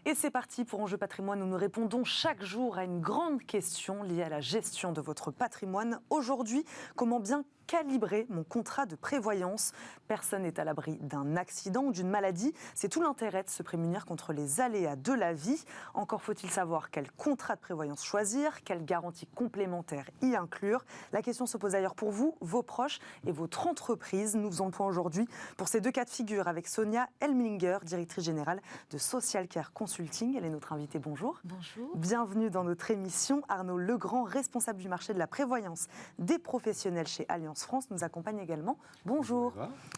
Et c'est parti pour Enjeu Patrimoine où nous répondons chaque jour à une grande question liée à la gestion de votre patrimoine. Aujourd'hui, comment bien calibrer mon contrat de prévoyance? Personne n'est à l'abri d'un accident ou d'une maladie. C'est tout l'intérêt de se prémunir contre les aléas de la vie. Encore faut-il savoir quel contrat de prévoyance choisir, quelle garantie complémentaire y inclure. La question se pose d'ailleurs pour vous, vos proches et votre entreprise. Nous faisons le point aujourd'hui pour ces deux cas de figure avec Sonia Elmlinger, directrice générale de Social Care Consulting. Elle est notre invitée. Bonjour. Bonjour. Bienvenue dans notre émission. Arnaud Legrand, responsable du marché de la prévoyance des professionnels chez Allianz France, nous accompagne également. Bonjour.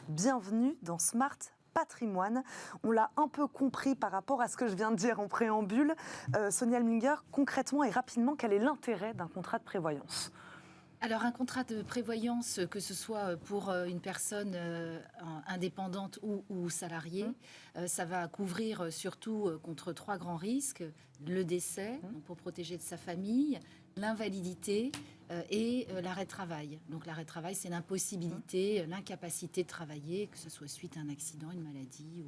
Bienvenue dans Smart Patrimoine. On l'a un peu compris par rapport à ce que je viens de dire en préambule. Sonia Elmlinger, concrètement et rapidement, quel est l'intérêt d'un contrat de prévoyance ? Alors, un contrat de prévoyance, que ce soit pour une personne indépendante ou salariée, ça va couvrir surtout contre 3 grands risques. Le décès, donc pour protéger de sa famille, l'invalidité et l'arrêt de travail. Donc l'arrêt de travail, c'est l'impossibilité, l'incapacité de travailler, que ce soit suite à un accident, une maladie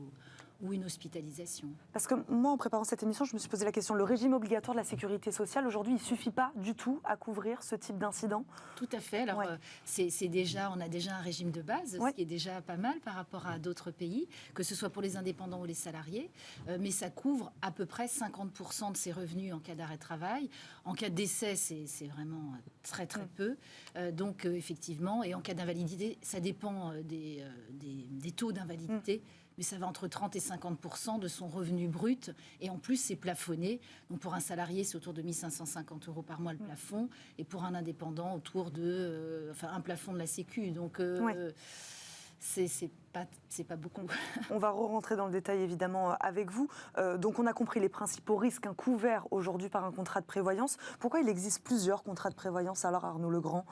ou une hospitalisation. Parce que moi, en préparant cette émission, je me suis posé la question, le régime obligatoire de la sécurité sociale, aujourd'hui, il ne suffit pas du tout à couvrir ce type d'incident? Tout à fait. Alors, on a déjà un régime de base, ce qui est déjà pas mal par rapport à d'autres pays, que ce soit pour les indépendants ou les salariés, mais ça couvre à peu près 50% de ses revenus en cas d'arrêt de travail. En cas de décès, c'est vraiment très très peu. Donc, effectivement, et en cas d'invalidité, ça dépend des taux d'invalidité, mais ça va entre 30 et 50% de son revenu brut. Et en plus, c'est plafonné. Donc, pour un salarié, c'est autour de 1 550 € par mois le plafond. Et pour un indépendant, autour de... un plafond de la Sécu. Donc, c'est pas beaucoup. On va rentrer dans le détail, évidemment, avec vous. Donc, on a compris les principaux risques couverts aujourd'hui par un contrat de prévoyance. Pourquoi il existe plusieurs contrats de prévoyance, alors, Arnaud Legrand ?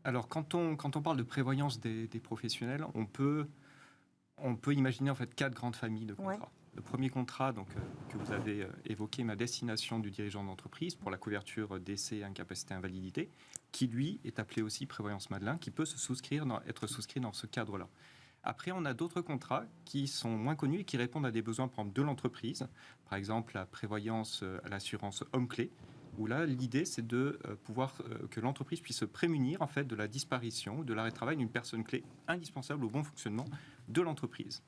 Alors, quand on parle de prévoyance des professionnels, on peut imaginer en fait 4 grandes familles de contrats. Le premier contrat que vous avez évoqué, ma destination du dirigeant d'entreprise pour la couverture décès, incapacité, invalidité, qui lui est appelé aussi prévoyance Madelin, qui peut être souscrit dans ce cadre-là. Après, on a d'autres contrats qui sont moins connus et qui répondent à des besoins par exemple, de l'entreprise. Par exemple, la prévoyance à l'assurance homme-clé, où là, l'idée, c'est de pouvoir que l'entreprise puisse se prémunir en fait, de la disparition ou de l'arrêt de travail d'une personne clé indispensable au bon fonctionnement de l'entreprise.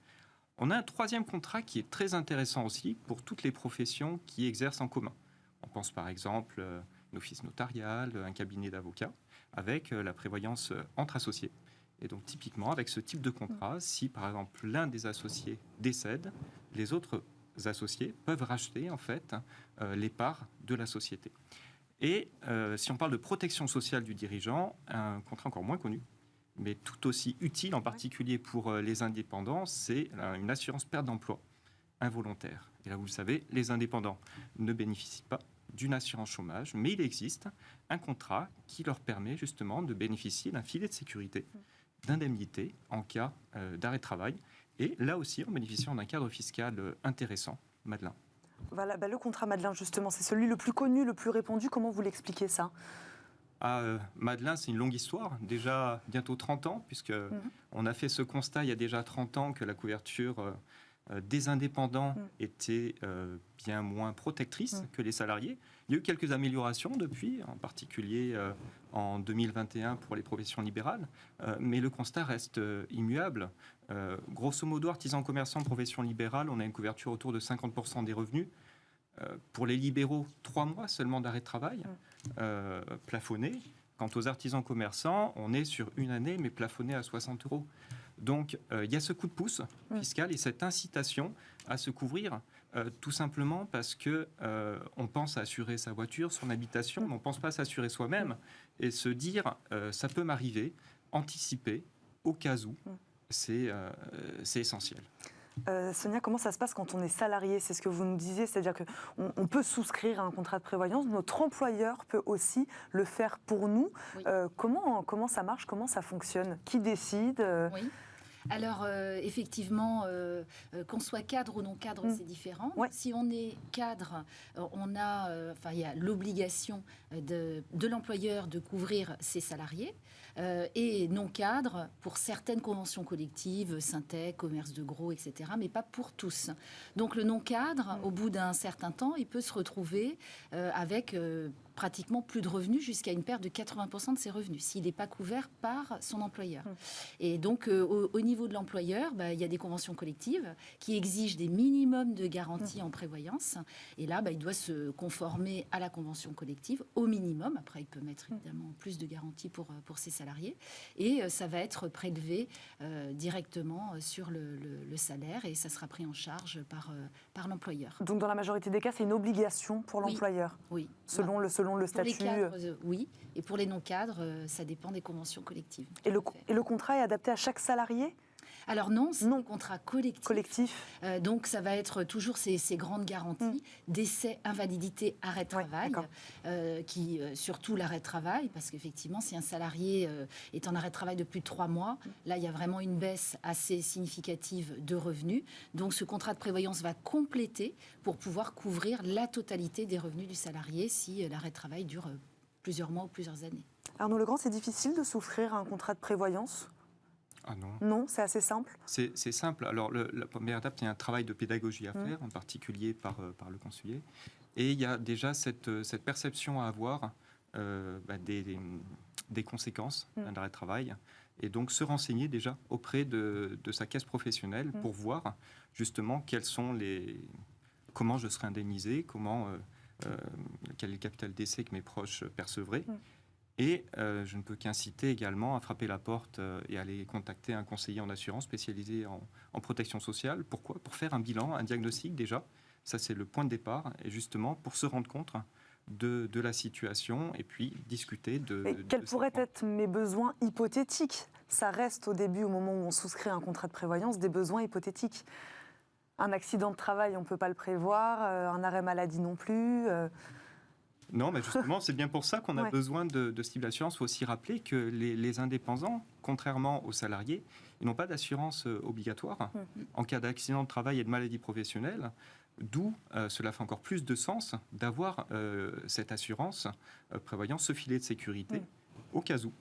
On a un troisième contrat qui est très intéressant aussi pour toutes les professions qui exercent en commun. On pense par exemple un office notarial, un cabinet d'avocats, avec la prévoyance entre associés. Et donc typiquement, avec ce type de contrat, si par exemple l'un des associés décède, les autres associés peuvent racheter en fait les parts de la société. Et si on parle de protection sociale du dirigeant, un contrat encore moins connu, mais tout aussi utile, en particulier pour les indépendants, c'est une assurance perte d'emploi involontaire. Et là, vous le savez, les indépendants ne bénéficient pas d'une assurance chômage, mais il existe un contrat qui leur permet justement de bénéficier d'un filet de sécurité, d'indemnité en cas d'arrêt de travail, et là aussi en bénéficiant d'un cadre fiscal intéressant, Madelin. Voilà, le contrat Madelin, justement, c'est celui le plus connu, le plus répandu. Comment vous l'expliquez ça ? Madelin, c'est une longue histoire, déjà bientôt 30 ans, puisqu'on a fait ce constat il y a déjà 30 ans que la couverture des indépendants était bien moins protectrice que les salariés. Il y a eu quelques améliorations depuis, en particulier en 2021 pour les professions libérales, mais le constat reste immuable. Grosso modo, artisans, commerçants, professions libérales, on a une couverture autour de 50% des revenus. Pour les libéraux, 3 mois seulement d'arrêt de travail, plafonné. Quant aux artisans commerçants, on est sur 1 année, mais plafonné à 60 €. Donc, il y a ce coup de pouce fiscal et cette incitation à se couvrir, tout simplement parce qu'on pense à assurer sa voiture, son habitation, mais on ne pense pas à s'assurer soi-même. Et se dire, ça peut m'arriver, anticiper, au cas où, c'est essentiel. Sonia, comment ça se passe quand on est salarié ? C'est ce que vous nous disiez, c'est-à-dire qu'on peut souscrire à un contrat de prévoyance, notre employeur peut aussi le faire pour nous. Oui. Comment ça marche ? Comment ça fonctionne ? Qui décide ? Oui. Alors, effectivement, qu'on soit cadre ou non cadre, c'est différent. Ouais. Si on est cadre, il y a l'obligation de l'employeur de couvrir ses salariés. et non-cadres pour certaines conventions collectives, Syntec, commerce de gros, etc., mais pas pour tous. Donc le non-cadre, au bout d'un certain temps, il peut se retrouver avec pratiquement plus de revenus, jusqu'à une perte de 80% de ses revenus, s'il n'est pas couvert par son employeur. Et donc, au niveau de l'employeur, il y a des conventions collectives qui exigent des minimums de garanties en prévoyance. Et là, il doit se conformer à la convention collective au minimum. Après, il peut mettre évidemment plus de garanties pour ses salariés. Et ça va être prélevé directement sur le salaire et ça sera pris en charge par l'employeur. Donc, dans la majorité des cas, c'est une obligation pour l'employeur. Oui. Selon le statut. Pour les cadres, oui. Et pour les non-cadres, ça dépend des conventions collectives. Et le contrat est adapté à chaque salarié ? Alors non, c'est un contrat collectif. Donc ça va être toujours ces grandes garanties, décès, invalidité, arrêt de travail, surtout l'arrêt de travail, parce qu'effectivement, si un salarié est en arrêt de travail de plus de 3 mois, là, il y a vraiment une baisse assez significative de revenus. Donc ce contrat de prévoyance va compléter pour pouvoir couvrir la totalité des revenus du salarié si l'arrêt de travail dure plusieurs mois ou plusieurs années. Arnaud Legrand, c'est difficile de souscrire à un contrat de prévoyance ? Ah non. Non, c'est assez simple. C'est simple. Alors, la première étape, il y a un travail de pédagogie à faire, en particulier par le conseiller. Et il y a déjà cette perception à avoir des conséquences d'un arrêt de travail. Et donc, se renseigner déjà auprès de sa caisse professionnelle pour voir justement comment je serai indemnisé, quel est le capital d'essai que mes proches percevraient. Et je ne peux qu'inciter également à frapper la porte et aller contacter un conseiller en assurance spécialisé en protection sociale. Pourquoi ? Pour faire un bilan, un diagnostic déjà. Ça, c'est le point de départ. Et justement, pour se rendre compte de la situation et puis discuter quels pourraient être mes besoins hypothétiques ? Ça reste au début, au moment où on souscrit un contrat de prévoyance, des besoins hypothétiques. Un accident de travail, on ne peut pas le prévoir. Un arrêt maladie non plus. Non, mais justement, c'est bien pour ça qu'on a besoin de ce type d'assurance. Il faut aussi rappeler que les indépendants, contrairement aux salariés, ils n'ont pas d'assurance obligatoire en cas d'accident de travail et de maladie professionnelle, d'où cela fait encore plus de sens d'avoir cette assurance prévoyant ce filet de sécurité au cas où.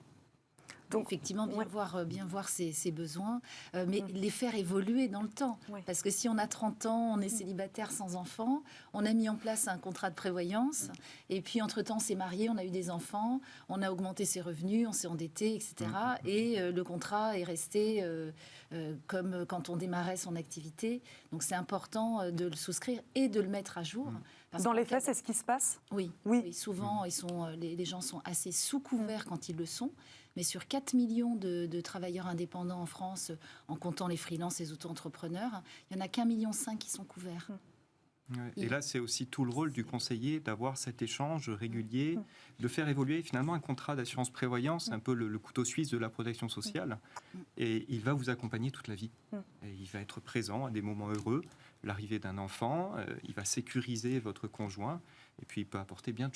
Donc, effectivement, bien voir ses besoins, mais les faire évoluer dans le temps. Parce que si on a 30 ans, on est célibataire sans enfant, on a mis en place un contrat de prévoyance, et puis entre-temps, on s'est marié, on a eu des enfants, on a augmenté ses revenus, on s'est endetté, etc. Et le contrat est resté comme quand on démarrait son activité. Donc, c'est important de le souscrire et de le mettre à jour. Dans les faits, c'est ce qui se passe ? Oui. Souvent, les gens sont assez sous-couverts quand ils le sont. Mais sur 4 millions de travailleurs indépendants en France, en comptant les freelances, les auto-entrepreneurs, il n'y en a qu'1,5 million qui sont couverts. Et là, c'est aussi tout le rôle du conseiller d'avoir cet échange régulier, de faire évoluer finalement un contrat d'assurance prévoyance, un peu le couteau suisse de la protection sociale. Et il va vous accompagner toute la vie. Et il va être présent à des moments heureux, l'arrivée d'un enfant, il va sécuriser votre conjoint, et puis il peut apporter bien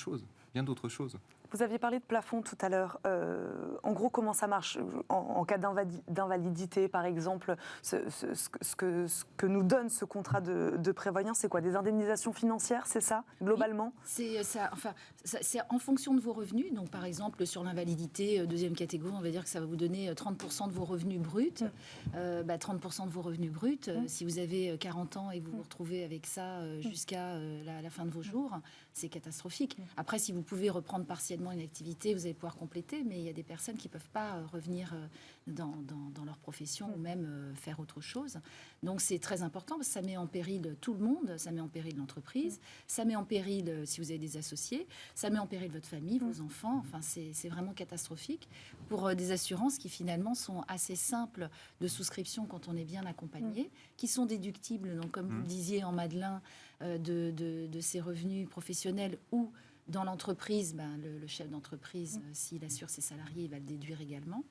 d'autres choses. Vous aviez parlé de plafond tout à l'heure. En gros, comment ça marche en cas d'invalidité, par exemple, ce que nous donne ce contrat de prévoyance, c'est quoi ? Des indemnisations financières, c'est ça, globalement ? Oui, c'est en fonction de vos revenus. Donc, par exemple, sur l'invalidité, deuxième catégorie, on va dire que ça va vous donner 30% de vos revenus bruts. 30% de vos revenus bruts, si vous avez 40 ans et vous vous retrouvez avec ça jusqu'à la fin de vos jours, c'est catastrophique. Après, si vous pouvez reprendre partiellement une activité, vous allez pouvoir compléter, mais il y a des personnes qui ne peuvent pas revenir dans leur profession ou même faire autre chose. Donc c'est très important parce que ça met en péril tout le monde, ça met en péril l'entreprise, ça met en péril, si vous avez des associés, ça met en péril votre famille, vos enfants, enfin c'est vraiment catastrophique pour des assurances qui finalement sont assez simples de souscription quand on est bien accompagné, qui sont déductibles, donc comme vous le disiez en Madelin, de ses revenus professionnels ou dans l'entreprise, le chef d'entreprise, s'il assure ses salariés, il va le déduire également.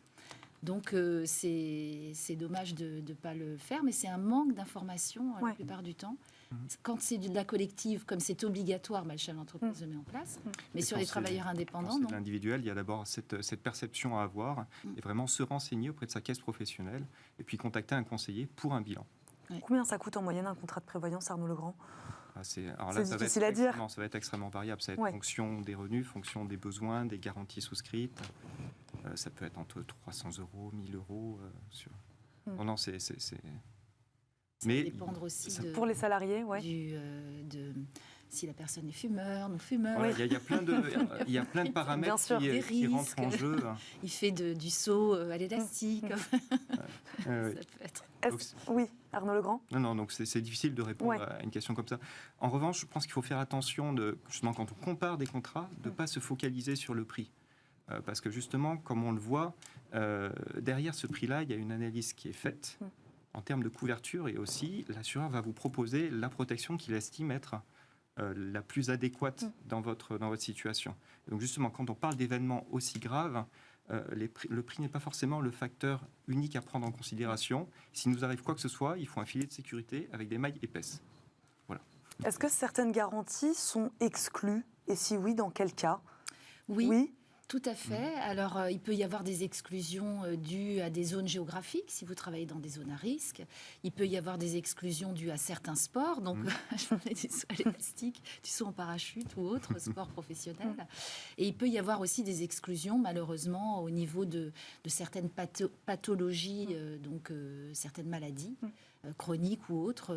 Donc, c'est dommage de ne pas le faire, mais c'est un manque d'information la plupart du temps. Quand c'est de la collective, comme c'est obligatoire, le chef d'entreprise le met en place. Mais sur les travailleurs indépendants, non. L'individuel, il y a d'abord cette perception à avoir et vraiment se renseigner auprès de sa caisse professionnelle et puis contacter un conseiller pour un bilan. Combien ça coûte en moyenne un contrat de prévoyance, Arnaud Legrand ? C'est difficile à dire. Ça va être extrêmement variable. Ça va être fonction des revenus, fonction des besoins, des garanties souscrites. Ça peut être entre 300 euros, 1000 euros. Non, c'est... Ça Mais va dépendre aussi pour les salariés, si la personne est fumeur, non fumeur. Voilà, il y a plein de paramètres qui rentrent en jeu. Il fait du saut à l'élastique. Ça peut être... Oui, Arnaud Legrand. Non, donc c'est difficile de répondre à une question comme ça. En revanche, je pense qu'il faut faire attention, justement, quand on compare des contrats, de ne pas se focaliser sur le prix. Parce que justement, comme on le voit, derrière ce prix-là, il y a une analyse qui est faite en termes de couverture, et aussi l'assureur va vous proposer la protection qu'il estime être la plus adéquate dans votre situation. Donc justement, quand on parle d'événements aussi graves, le prix n'est pas forcément le facteur unique à prendre en considération. S'il nous arrive quoi que ce soit, il faut un filet de sécurité avec des mailles épaisses. Voilà. Est-ce que certaines garanties sont exclues? Et si oui, dans quel cas? Oui. Tout à fait. Alors, il peut y avoir des exclusions dues à des zones géographiques, si vous travaillez dans des zones à risque. Il peut y avoir des exclusions dues à certains sports, donc je parlais du saut à l'élastique, du saut en parachute ou autres sports professionnels. Et il peut y avoir aussi des exclusions, malheureusement, au niveau de certaines pathologies, donc certaines maladies chroniques ou autres.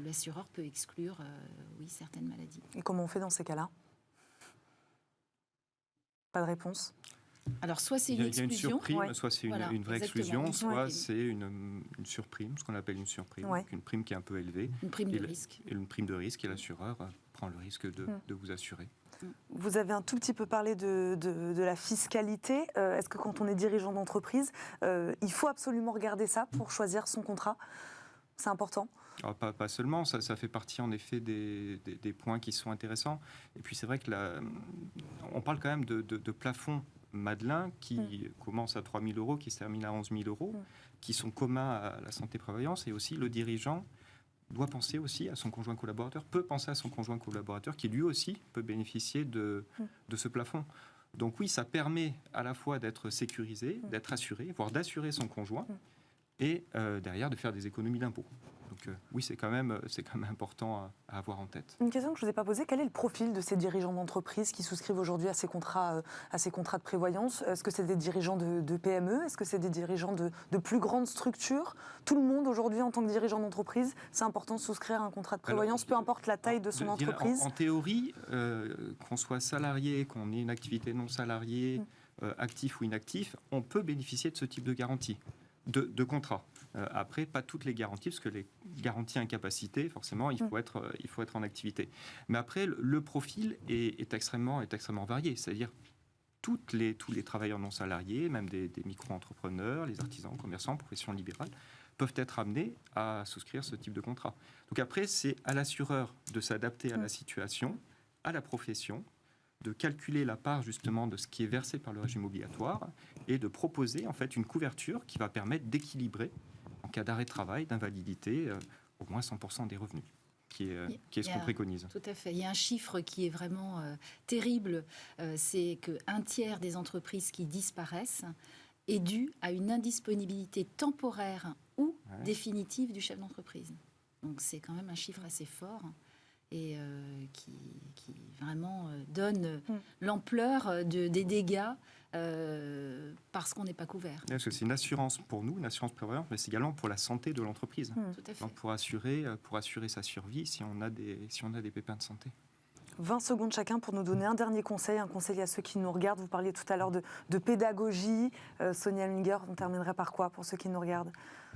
L'assureur peut exclure, certaines maladies. Et comment on fait dans ces cas-là? Pas de réponse? Alors, soit c'est une exclusion. Il y a une surprime, soit c'est une vraie exclusion, soit c'est une surprime, ce qu'on appelle une surprime, donc une prime qui est un peu élevée. Une prime de risque. Et une prime de risque, et l'assureur prend le risque de vous assurer. Vous avez un tout petit peu parlé de la fiscalité. Est-ce que quand on est dirigeant d'entreprise, il faut absolument regarder ça pour choisir son contrat? C'est important? Alors, pas seulement, ça fait partie en effet des points qui sont intéressants. Et puis c'est vrai que on parle quand même de plafonds Madelin qui commencent à 3 000 euros, qui se terminent à 11 000 euros, qui sont communs à la santé-prévoyance. Et aussi le dirigeant doit penser aussi à son conjoint collaborateur, peut penser à son conjoint collaborateur qui lui aussi peut bénéficier de ce plafond. Donc oui, ça permet à la fois d'être sécurisé, d'être assuré, voire d'assurer son conjoint, et derrière de faire des économies d'impôts. Donc oui, c'est quand même important à avoir en tête. Une question que je ne vous ai pas posée, quel est le profil de ces dirigeants d'entreprise qui souscrivent aujourd'hui à ces contrats de prévoyance? Est-ce que c'est des dirigeants de PME? Est-ce que c'est des dirigeants de plus grandes structures? Tout le monde aujourd'hui, en tant que dirigeant d'entreprise, c'est important de souscrire à un contrat de prévoyance, peu importe la taille de son entreprise? En théorie, qu'on soit salarié, qu'on ait une activité non salariée, actif ou inactif, on peut bénéficier de ce type de garantie. De contrat. Après, pas toutes les garanties, parce que les garanties incapacité, forcément, il faut être en activité. Mais après, le profil est extrêmement varié. C'est-à-dire tous les travailleurs non salariés, même des micro-entrepreneurs, les artisans, commerçants, professions libérales, peuvent être amenés à souscrire ce type de contrat. Donc après, c'est à l'assureur de s'adapter à la situation, à la profession, de calculer la part justement de ce qui est versé par le régime obligatoire et de proposer en fait une couverture qui va permettre d'équilibrer en cas d'arrêt de travail, d'invalidité, au moins 100% des revenus, qui est ce qu'on préconise. Tout à fait. Il y a un chiffre qui est vraiment terrible, c'est qu'un tiers des entreprises qui disparaissent est dû à une indisponibilité temporaire ou définitive du chef d'entreprise. Donc c'est quand même un chiffre assez fort. Et qui vraiment donne l'ampleur des dégâts parce qu'on n'est pas couvert. Parce que c'est une assurance pour nous, une assurance prévoyante, mais c'est également pour la santé de l'entreprise. Tout à fait. Donc pour assurer sa survie si on a des pépins de santé. 20 secondes chacun pour nous donner un dernier conseil, un conseil à ceux qui nous regardent. Vous parliez tout à l'heure de pédagogie. Sonia Lunger, on terminerait par quoi pour ceux qui nous regardent?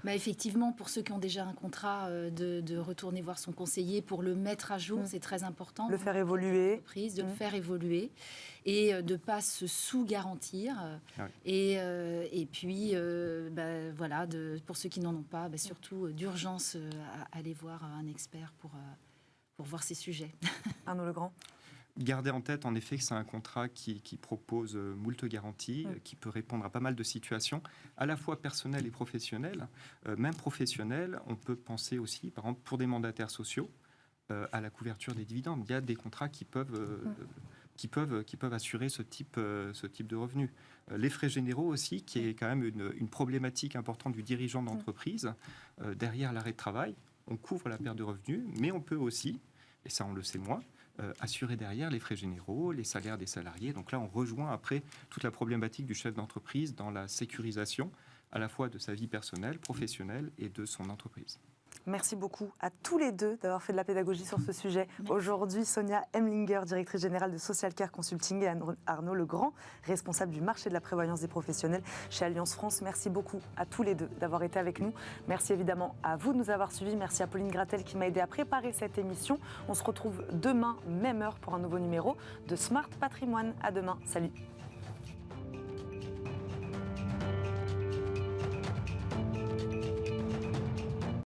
Effectivement, pour ceux qui ont déjà un contrat, de retourner voir son conseiller pour le mettre à jour, c'est très important. Le faire évoluer. De le faire évoluer et de ne pas se sous-garantir. Et puis, voilà, pour ceux qui n'en ont pas, surtout d'urgence à aller voir un expert pour voir ces sujets. Arnaud Legrand. Gardez en tête, en effet, que c'est un contrat qui propose moult garanties, qui peut répondre à pas mal de situations, à la fois personnelles et professionnelles. Même professionnelles, on peut penser aussi, par exemple, pour des mandataires sociaux, à la couverture des dividendes. Il y a des contrats qui peuvent assurer ce type de revenus. Les frais généraux aussi, qui est quand même une problématique importante du dirigeant d'entreprise. Derrière l'arrêt de travail, on couvre la perte de revenus, mais on peut aussi, et ça on le sait moins, assurer derrière les frais généraux, les salaires des salariés. Donc là, on rejoint après toute la problématique du chef d'entreprise dans la sécurisation à la fois de sa vie personnelle, professionnelle et de son entreprise. Merci beaucoup à tous les deux d'avoir fait de la pédagogie sur ce sujet. Aujourd'hui, Sonia Hemlinger, directrice générale de Social Care Consulting, et Arnaud Legrand, responsable du marché de la prévoyance des professionnels chez Allianz France. Merci beaucoup à tous les deux d'avoir été avec nous. Merci évidemment à vous de nous avoir suivis. Merci à Pauline Gratel qui m'a aidé à préparer cette émission. On se retrouve demain, même heure, pour un nouveau numéro de Smart Patrimoine. À demain. Salut.